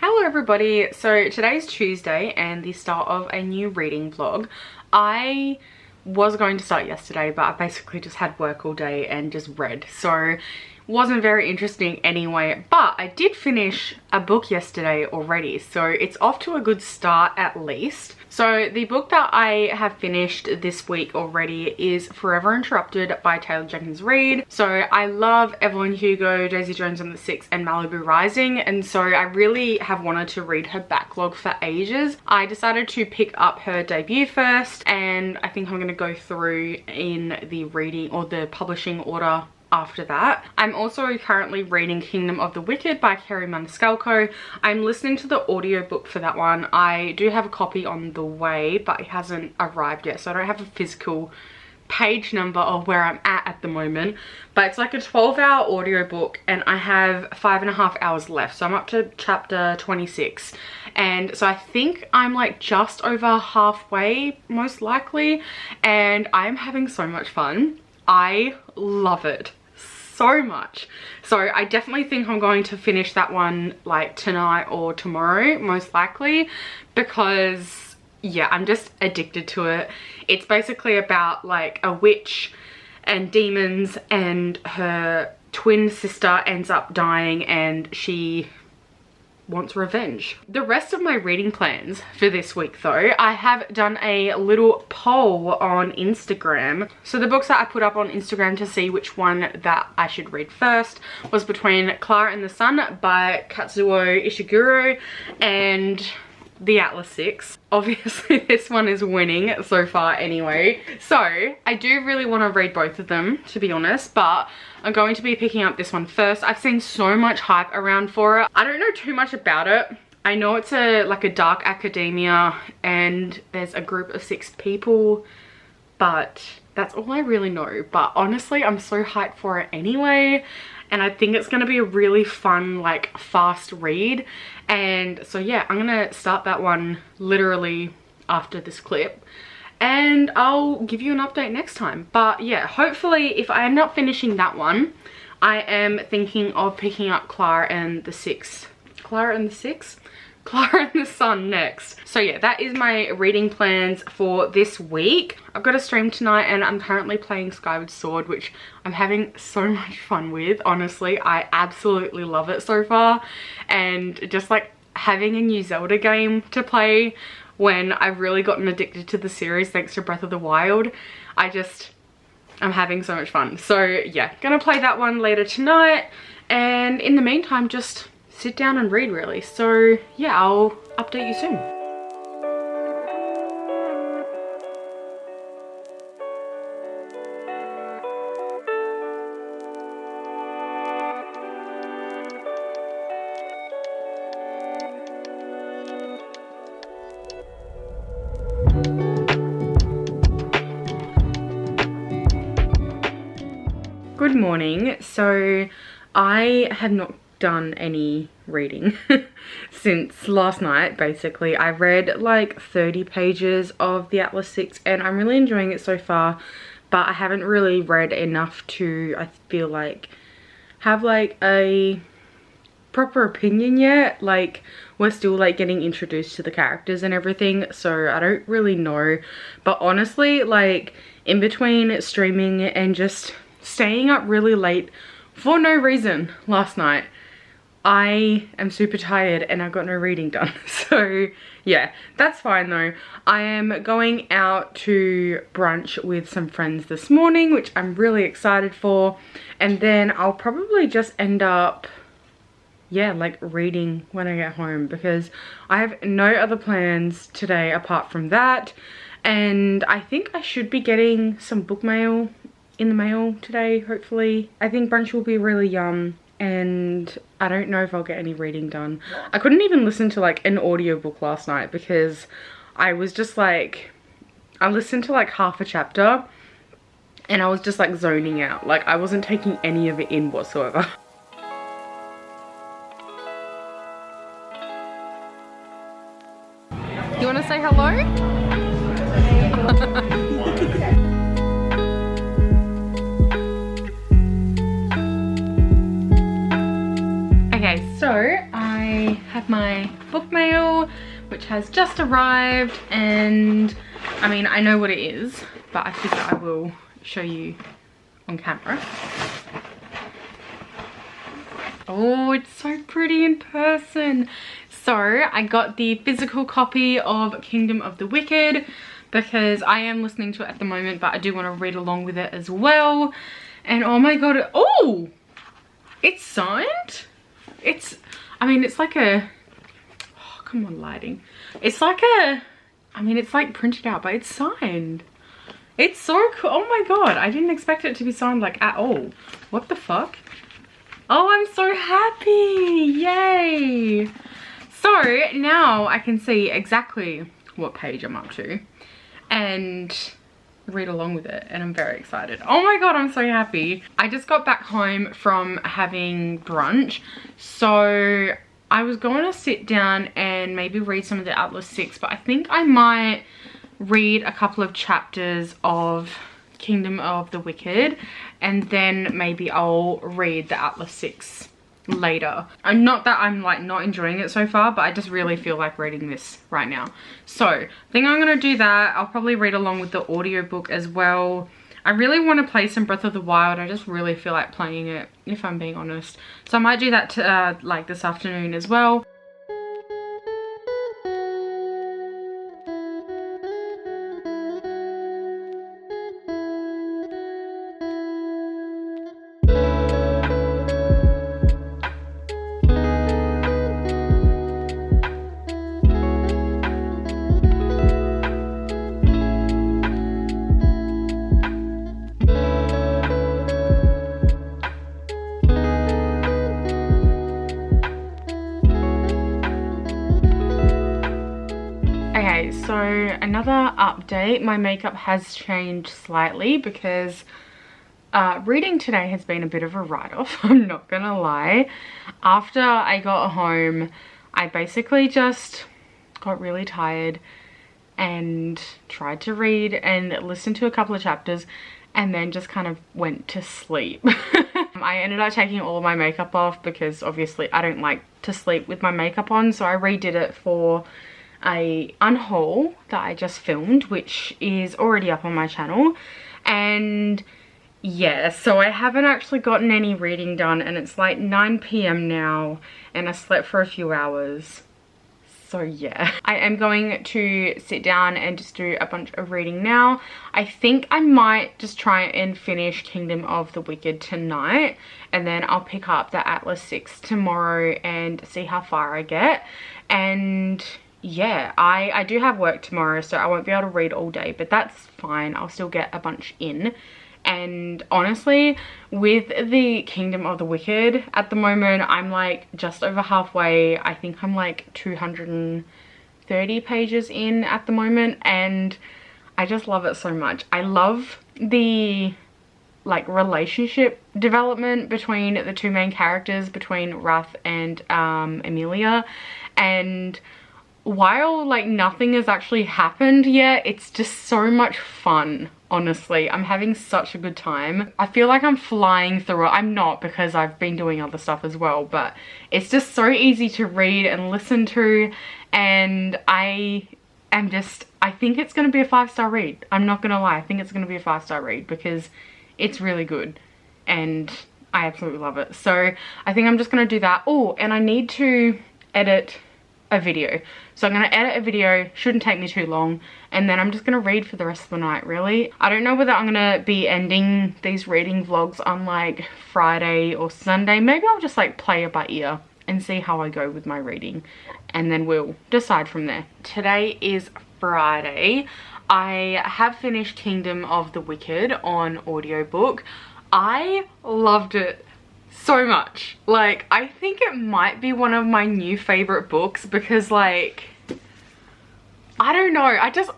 Hello everybody, so today's Tuesday and the start of a new reading vlog. I was going to start yesterday, but I basically just had work all day and just read, so wasn't very interesting anyway. But I did finish a book yesterday already, so it's off to a good start at least. So the book that I have finished this week already is Forever Interrupted by Taylor Jenkins Reid. So I love Evelyn Hugo, Daisy Jones and the Six and Malibu Rising, and so I really have wanted to read her backlog for ages. I decided to pick up her debut first, and I think I'm going to go through in the reading or the publishing order after that. I'm also currently reading Kingdom of the Wicked by Maniscalco. I'm listening to the audiobook for that one. I do have a copy on the way, but it hasn't arrived yet, so I don't have a physical page number of where I'm at the moment. But it's like a 12-hour audiobook and I have 5.5 hours left, so I'm up to chapter 26, and so I think I'm like just over halfway most likely, and I'm having so much fun. I love it so much. So I definitely think I'm going to finish that one like tonight or tomorrow most likely, because yeah, I'm just addicted to it. It's basically about like a witch and demons, and her twin sister ends up dying and she wants revenge. The rest of my reading plans for this week though, I have done a little poll on Instagram. So the books that I put up on Instagram to see which one that I should read first was between Clara and the Sun by Kazuo Ishiguro and The Atlas Six. Obviously this one is winning so far anyway. So I do really want to read both of them, to be honest, but I'm going to be picking up this one first. I've seen so much hype around for it. I don't know too much about it. I know it's like a dark academia and there's a group of 6 people, but that's all I really know. But honestly, I'm so hyped for it anyway. And I think it's going to be a really fun, like, fast read. And so yeah, I'm going to start that one literally after this clip. And I'll give you an update next time. But yeah, hopefully if I end up finishing that one, I am thinking of picking up Clara and the Six. Clara and the Six? Clara and the Sun next. So yeah, that is my reading plans for this week. I've got a stream tonight and I'm currently playing Skyward Sword, which I'm having so much fun with. Honestly, I absolutely love it so far. And just like having a new Zelda game to play when I've really gotten addicted to the series thanks to Breath of the Wild, I'm having so much fun. So yeah, gonna play that one later tonight, and in the meantime just sit down and read really. So yeah, I'll update you soon. Good morning. So I have not done any reading since last night. Basically I read like 30 pages of The Atlas Six and I'm really enjoying it so far, but I haven't really read enough to, I feel like, have like a proper opinion yet. Like we're still like getting introduced to the characters and everything, so I don't really know. But honestly, like in between streaming and just staying up really late for no reason last night, I am super tired and I got no reading done. So yeah, that's fine though. I am going out to brunch with some friends this morning, which I'm really excited for. And then I'll probably just end up, yeah, like reading when I get home, because I have no other plans today apart from that. And I think I should be getting some book mail in the mail today, hopefully. I think brunch will be really yum, and I don't know if I'll get any reading done. I couldn't even listen to like an audiobook last night because I was just like, I listened to like half a chapter and I was just like zoning out. Like I wasn't taking any of it in whatsoever. You want to say hello? Okay, so I have have my Bookmail, which has just arrived, and I mean, I know what it is, but I figure I will show you on camera. Oh, it's so pretty in person. So I got the physical copy of Kingdom of the Wicked because I am listening to it at the moment, but I do want to read along with it as well. And oh my god, oh, it's signed. I mean, it's like a, oh, come on lighting. It's like a, I mean, it's like printed out, but it's signed. It's so cool. Oh my god, I didn't expect it to be signed like at all. What the fuck? Oh, I'm so happy. Yay. So now I can see exactly what page I'm up to and read along with it, and I'm very excited. Oh my god, I'm so happy. I just got back home from having brunch, so I was going to sit down and maybe read some of the Atlas 6, but I think I might read a couple of chapters of Kingdom of the Wicked, and then maybe I'll read the Atlas 6 later. And not that I'm like not enjoying it so far, but I just really feel like reading this right now. So I think I'm gonna do that. I'll probably read along with the audiobook as well. I really want to play some Breath of the Wild. I just really feel like playing it, if I'm being honest. So I might do that like this afternoon as well. Okay, so another update. My makeup has changed slightly because reading today has been a bit of a write-off, I'm not gonna lie. After I got home, I basically just got really tired and tried to read and listen to a couple of chapters and then just kind of went to sleep. I ended up taking all of my makeup off because obviously I don't like to sleep with my makeup on, so I redid it for a unhaul that I just filmed, which is already up on my channel. And yeah, so I haven't actually gotten any reading done, and it's like 9 PM now and I slept for a few hours. So yeah, I am going to sit down and just do a bunch of reading now. I think I might just try and finish Kingdom of the Wicked tonight, and then I'll pick up the Atlas 6 tomorrow and see how far I get. And yeah, I do have work tomorrow, so I won't be able to read all day, but that's fine. I'll still get a bunch in. And honestly, with the Kingdom of the Wicked at the moment, I'm like just over halfway. I think I'm like 230 pages in at the moment, and I just love it so much. I love the like relationship development between the two main characters, between Wrath and Emilia. And while like nothing has actually happened yet, it's just so much fun. Honestly, I'm having such a good time. I feel like I'm flying through it. I'm not, because I've been doing other stuff as well, but it's just so easy to read and listen to, and I think it's going to be a 5-star read. I'm not going to lie, I think it's going to be a 5-star read because it's really good and I absolutely love it. So I think I'm just going to do that. Oh, and I need to edit a video, so I'm going to edit a video, shouldn't take me too long, and then I'm just going to read for the rest of the night. Really, I don't know whether I'm going to be ending these reading vlogs on like Friday or Sunday. Maybe I'll just like play it by ear and see how I go with my reading, and then we'll decide from there. Today is Friday. I have finished Kingdom of the Wicked on audiobook. I loved it so much. Like, I think it might be one of my new favorite books because like, I don't know, I just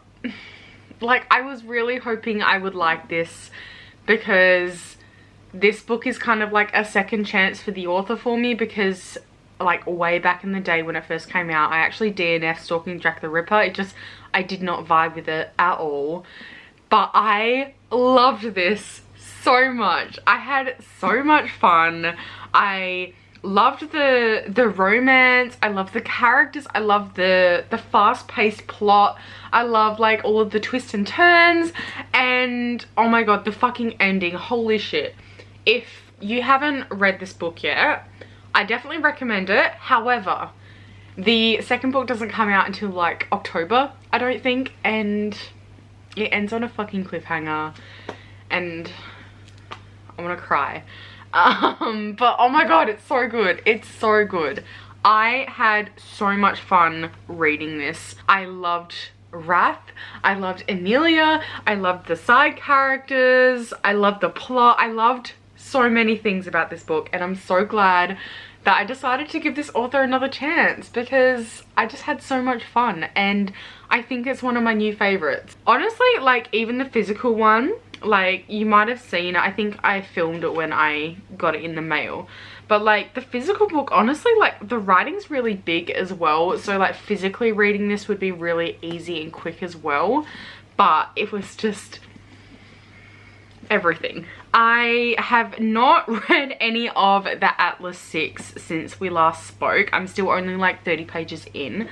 like, I was really hoping I would like this because this book is kind of like a second chance for the author for me, because like way back in the day when it first came out, I actually DNF Stalking Jack the Ripper. I did not vibe with it at all, but I loved this so much. I had so much fun. I loved the romance. I love the characters. I love the fast-paced plot. I love like all of the twists and turns, and oh my god, the fucking ending, holy shit. If you haven't read this book yet, I definitely recommend it. However, the second book doesn't come out until like October, I don't think, and it ends on a fucking cliffhanger and I want to cry. But oh my god, it's so good. It's so good. I had so much fun reading this. I loved Wrath. I loved Emilia. I loved the side characters. I loved the plot. I loved so many things about this book, and I'm so glad that I decided to give this author another chance because I just had so much fun, and I think it's one of my new favorites. Honestly, like even the physical one, like you might have seen, I think I filmed it when I got it in the mail, but like the physical book, honestly, like the writing's really big as well, so like physically reading this would be really easy and quick as well, but it was just everything. I have not read any of the Atlas 6 since we last spoke. I'm still only like 30 pages in,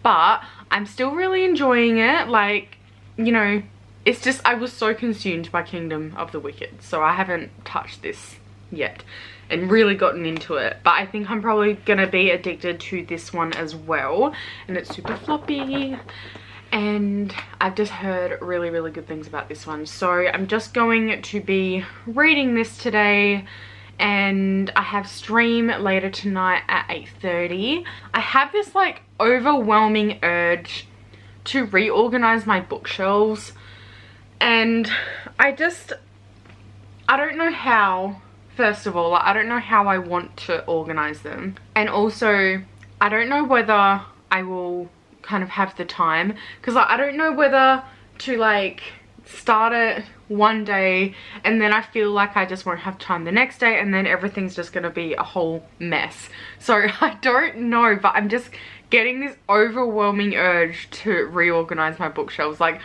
but I'm still really enjoying it. Like, you know, it's just I was so consumed by Kingdom of the Wicked, so I haven't touched this yet and really gotten into it, but I think I'm probably gonna be addicted to this one as well, and it's super floppy. And I've just heard really, really good things about this one. So I'm just going to be reading this today, and I have stream later tonight at 8:30. I have this like overwhelming urge to reorganize my bookshelves, and I don't know how. First of all, I don't know how I want to organize them, and also I don't know whether I will kind of have the time, because like, I don't know whether to like start it one day and then I feel like I just won't have time the next day, and then everything's just gonna be a whole mess. So I don't know, but I'm just getting this overwhelming urge to reorganize my bookshelves. Like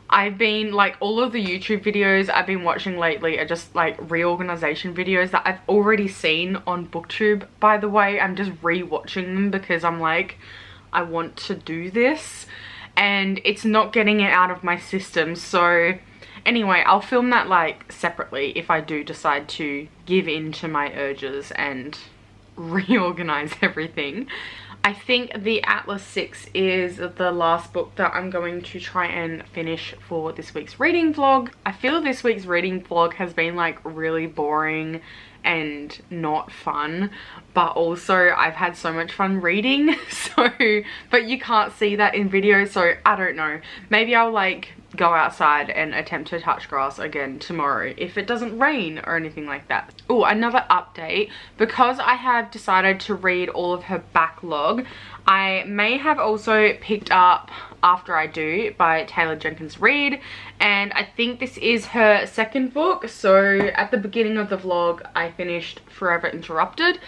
I've been like, all of the YouTube videos I've been watching lately are just like reorganization videos that I've already seen on BookTube, by the way. I'm just re-watching them because I'm like, I want to do this and it's not getting it out of my system. So anyway, I'll film that like separately if I do decide to give in to my urges and reorganize everything. I think the Atlas 6 is the last book that I'm going to try and finish for this week's reading vlog. I feel this week's reading vlog has been like really boring and not fun, but also I've had so much fun reading, so but you can't see that in video, so I don't know, maybe I'll like go outside and attempt to touch grass again tomorrow if it doesn't rain or anything like that. Oh, another update, because I have decided to read all of her backlog, I may have also picked up After I Do by Taylor Jenkins Reid, and I think this is her second book. So at the beginning of the vlog I finished Forever Interrupted,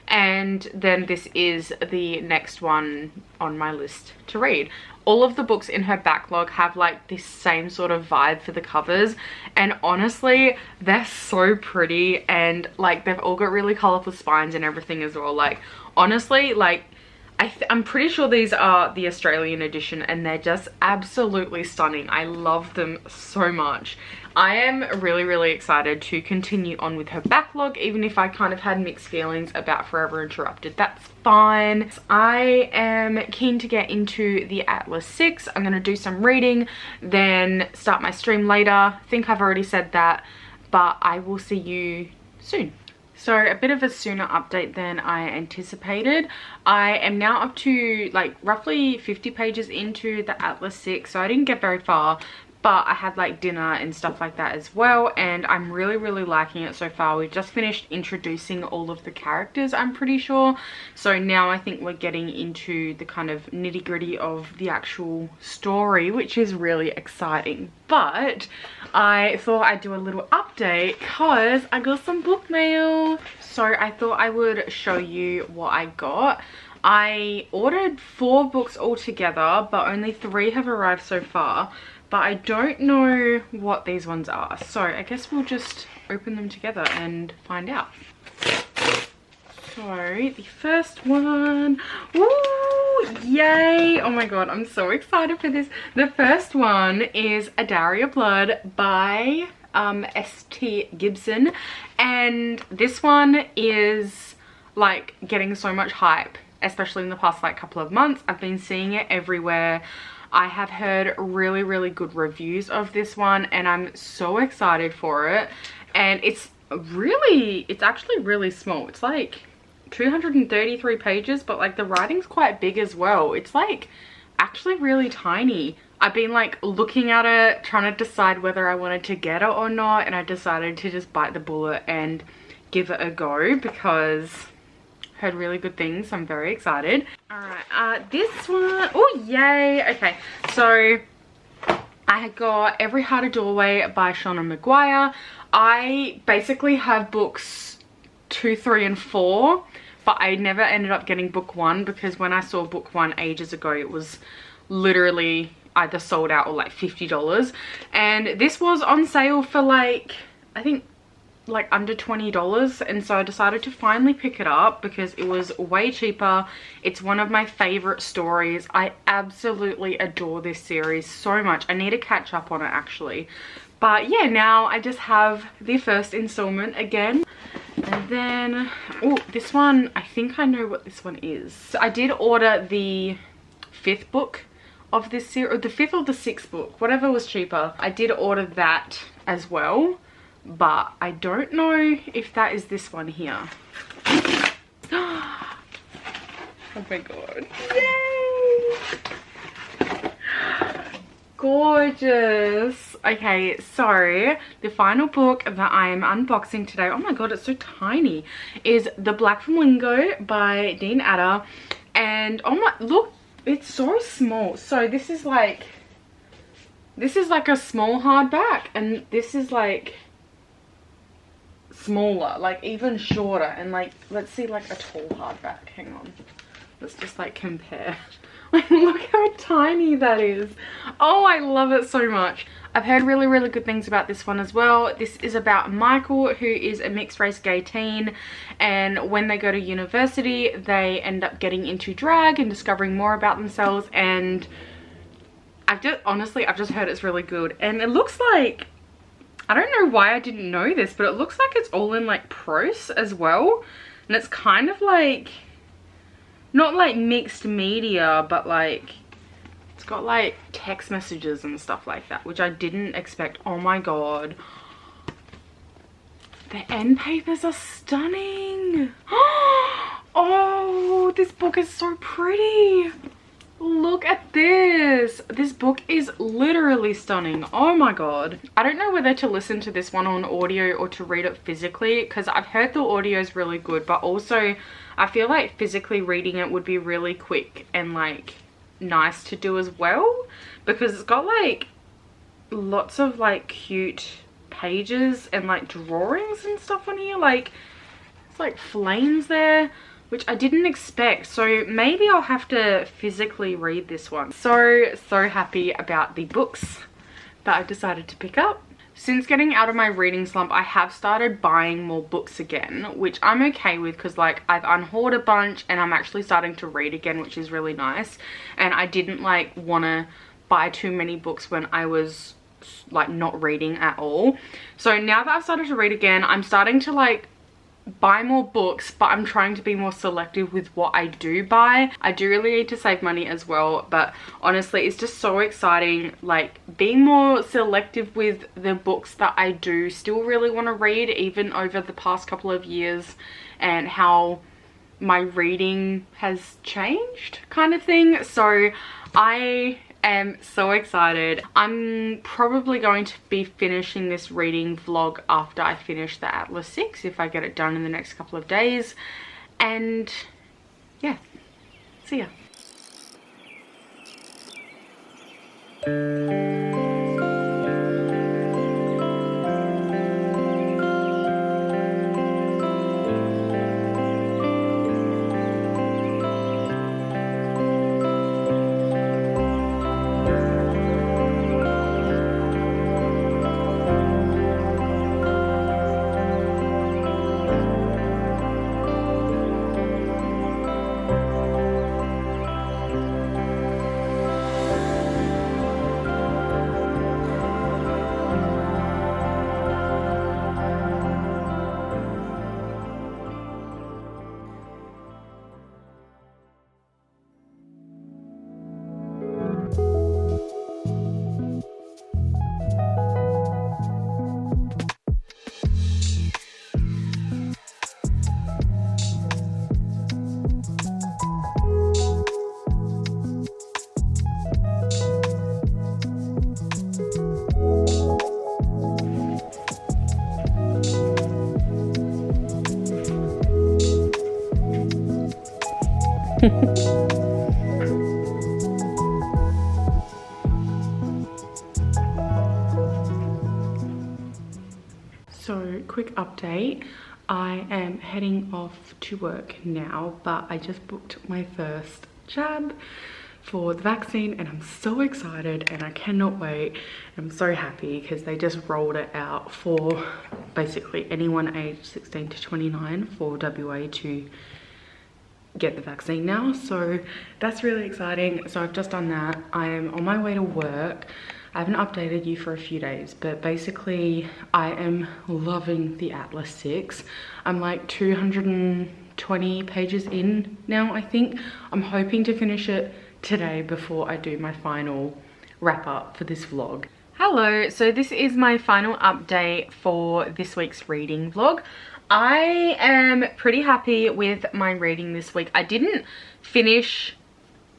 and then this is the next one on my list to read. All of the books in her backlog have like this same sort of vibe for the covers, and honestly they're so pretty, and like they've all got really colorful spines and everything as well. Like honestly, like I'm pretty sure these are the Australian edition, and they're just absolutely stunning. I love them so much. I am really, really excited to continue on with her backlog, even if I kind of had mixed feelings about Forever Interrupted. That's fine. I am keen to get into the Atlas 6. I'm going to do some reading, then start my stream later. I think I've already said that, but I will see you soon. So a bit of a sooner update than I anticipated. I am now up to like roughly 50 pages into the Atlas 6, so I didn't get very far, but I had like dinner and stuff like that as well, and I'm really, really liking it so far. We've just finished introducing all of the characters, I'm pretty sure, so now I think we're getting into the kind of nitty-gritty of the actual story, which is really exciting. But I thought I'd do a little update because I got some book mail. So I thought I would show you what I got. I ordered 4 books altogether, but only 3 have arrived so far. But I don't know what these ones are, so I guess we'll just open them together and find out. So the first one, woo, yay, oh my god, I'm so excited for this. The first one is A Diary of Blood by S.T. Gibson, and this one is like getting so much hype, especially in the past like couple of months. I've been seeing it everywhere. I have heard really good reviews of this one, and I'm so excited for it. And it's actually really small. It's like 233 pages, but like the writing's quite big as well. It's like actually really tiny. I've been like looking at it, trying to decide whether I wanted to get it or not, and I decided to just bite the bullet and give it a go because I heard really good things. So I'm very excited. All right, this one, oh yay. Okay, so I got Every Heart a Doorway by Shauna Maguire. I basically have books 2, 3 and 4, but I never ended up getting book 1 because when I saw book 1 ages ago, it was literally either sold out or like $50. And this was on sale for like, I think like under $20, and so I decided to finally pick it up because it was way cheaper. It's one of my favorite stories. I absolutely adore this series so much. I need to catch up on it actually. But yeah, now I just have the first installment again. And then, oh, this one, I think I know what this one is. So I did order the 5th book of this series, or the 5th or the 6th book, whatever was cheaper. I did order that as well, but I don't know if that is this one here. Oh my god. Yay! Gorgeous. Okay, so the final book that I am unboxing today, oh my god, it's so tiny, is The Black Flamingo by Dean Ader. And oh my, look, it's so small. So this is like a small hardback, and this is like smaller, like even shorter, and like, let's see like a tall hardback. Hang on, let's just like compare. Like, look how tiny that is. Oh, I love it so much. I've heard really good things about this one as well. This is about Michael, who is a mixed race gay teen, and when they go to university they end up getting into drag and discovering more about themselves. And I've just heard it's really good, and it looks like, I don't know why I didn't know this, but it looks like it's all in like prose as well, and it's kind of like not like mixed media, but like it's got like text messages and stuff like that, which I didn't expect. Oh my god, the end papers are stunning. Oh, this book is so pretty. Look at this. This book is literally stunning. Oh my god. I don't know whether to listen to this one on audio or to read it physically, because I've heard the audio is really good, but also I feel like physically reading it would be really quick and like nice to do as well, because it's got like lots of like cute pages and like drawings and stuff on here. Like it's like flames there, which I didn't expect. So maybe I'll have to physically read this one. So happy about the books that I've decided to pick up. Since getting out of my reading slump, I have started buying more books again, which I'm okay with because like I've unhauled a bunch and I'm actually starting to read again, which is really nice. And I didn't like want to buy too many books when I was like not reading at all. So now that I've started to read again, I'm starting to like buy more books, but I'm trying to be more selective with what I do buy. I do really need to save money as well, but honestly it's just so exciting, like being more selective with the books that I do still really want to read, even over the past couple of years, and how my reading has changed kind of thing. So I am so excited. I'm probably going to be finishing this reading vlog after I finish the Atlas 6, if I get it done in the next couple of days. And yeah, see ya. So, quick update. I am heading off to work now, but I just booked my first jab for the vaccine and I'm so excited and I cannot wait. I'm so happy because they just rolled it out for basically anyone aged 16 to 29 for WA to get the vaccine now. So that's really exciting. So I've just done that. I am on my way to work. I haven't updated you for a few days, but basically I am loving the Atlas 6. I'm like 220 pages in now, I think. I'm hoping to finish it today before I do my final wrap up for this vlog. Hello, so this is my final update for this week's reading vlog. I am pretty happy with my reading this week. I didn't finish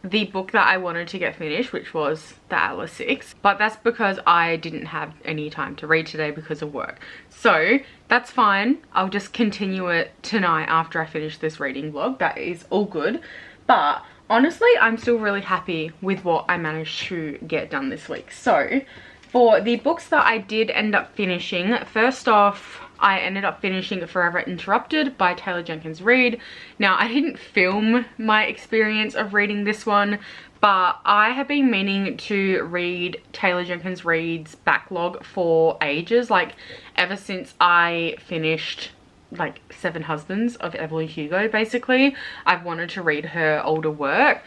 the book that I wanted to get finished, which was the Atlas 6, but that's because I didn't have any time to read today because of work. So that's fine. I'll just continue it tonight after I finish this reading vlog. That is all good. But honestly, I'm still really happy with what I managed to get done this week. So for the books that I did end up finishing, first off, I ended up finishing Forever Interrupted by Taylor Jenkins Reid. Now, I didn't film my experience of reading this one, but I have been meaning to read Taylor Jenkins Reid's backlog for ages, like ever since I finished like 7 Husbands of Evelyn Hugo. Basically, I've wanted to read her older work,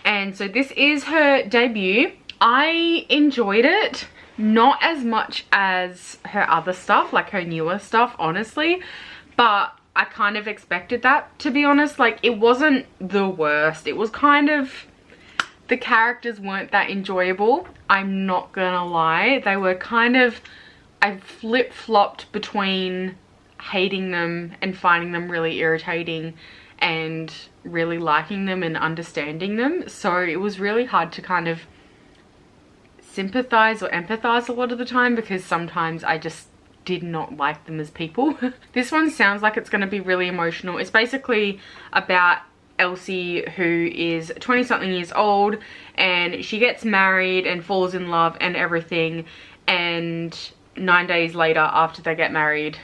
and so this is her debut. I enjoyed it. Not as much as her other stuff, like her newer stuff, honestly, but I kind of expected that, to be honest. Like, it wasn't the worst. It was kind of, the characters weren't that enjoyable, I'm not gonna lie. They were kind of, I flip-flopped between hating them and finding them really irritating and really liking them and understanding them. So it was really hard to kind of sympathize or empathize a lot of the time, because sometimes I just did not like them as people. This one sounds like it's going to be really emotional. It's basically about Elsie, who is 20 something years old, and she gets married and falls in love and everything, and 9 days later after they get married,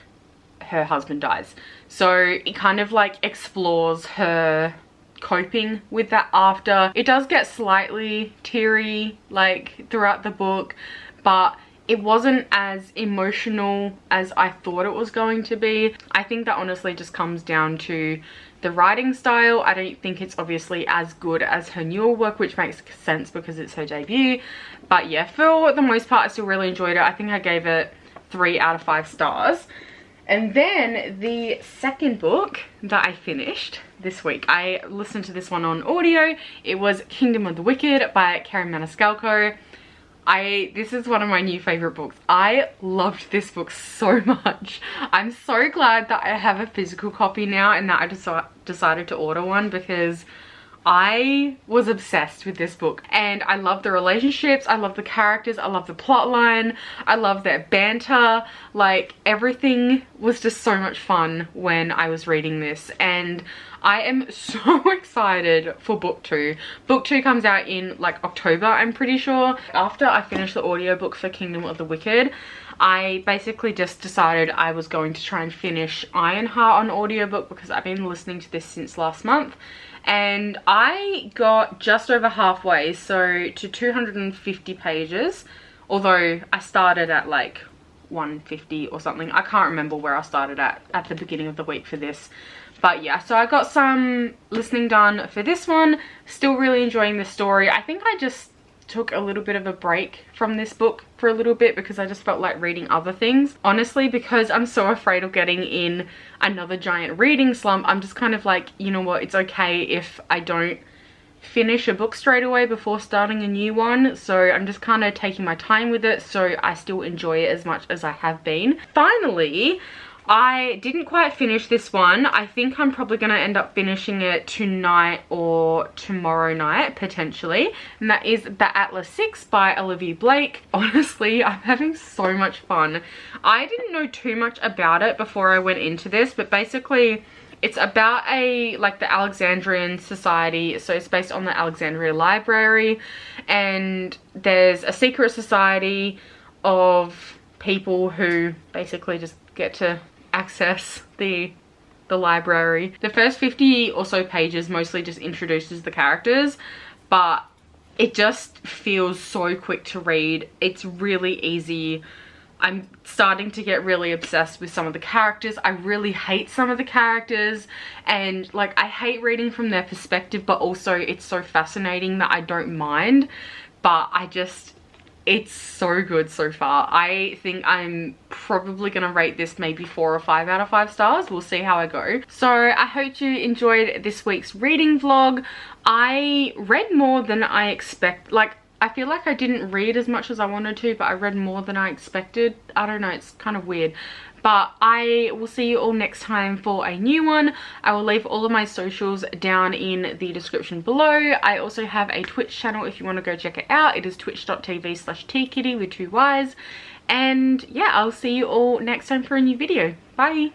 her husband dies. So it kind of like explores her coping with that after. It does get slightly teary like throughout the book, but it wasn't as emotional as I thought it was going to be. I think that honestly just comes down to the writing style. I don't think it's obviously as good as her newer work, which makes sense because it's her debut. But yeah, for the most part I still really enjoyed it. I think I gave it 3 out of 5 stars. And then the second book that I finished this week, I listened to this one on audio. It was Kingdom of the Wicked by Karen Maniscalco. This is one of my new favorite books. I loved this book so much. I'm so glad that I have a physical copy now and that I decided to order one, because I was obsessed with this book, and I love the relationships, I love the characters, I love the plot line, I love their banter. Like, everything was just so much fun when I was reading this, and I am so excited for book 2. Book 2 comes out in like October, I'm pretty sure. After I finished the audiobook for Kingdom of the Wicked, I basically just decided I was going to try and finish Ironheart on audiobook, because I've been listening to this since last month. And I got just over halfway, so to 250 pages, although I started at like 150 or something. I can't remember where I started at the beginning of the week for this. But yeah, so I got some listening done for this one. Still really enjoying the story. I think I just took a little bit of a break from this book for a little bit because I just felt like reading other things. Honestly, because I'm so afraid of getting in another giant reading slump, I'm just kind of like, you know what, it's okay if I don't finish a book straight away before starting a new one. So I'm just kind of taking my time with it, so I still enjoy it as much as I have been. Finally, I didn't quite finish this one. I think I'm probably going to end up finishing it tonight or tomorrow night, potentially. And that is The Atlas 6 by Olivia Blake. Honestly, I'm having so much fun. I didn't know too much about it before I went into this, but basically It's about like the Alexandrian society, so it's based on the Alexandria Library, and there's a secret society of people who basically just get to access the library. The first 50 or so pages mostly just introduces the characters, but it just feels so quick to read. It's really easy. I'm starting to get really obsessed with some of the characters. I really hate some of the characters, and like I hate reading from their perspective, but also it's so fascinating that I don't mind. But it's so good so far. I think I'm probably gonna rate this maybe 4 or 5 out of 5 stars. We'll see how I go. So I hope you enjoyed this week's reading vlog. I read more than I expect. Like, I feel like I didn't read as much as I wanted to, but I read more than I expected. I don't know, it's kind of weird. But I will see you all next time for a new one. I will leave all of my socials down in the description below. I also have a Twitch channel if you want to go check it out. It is twitch.tv/tkitty with 2 Ys. And yeah, I'll see you all next time for a new video. Bye!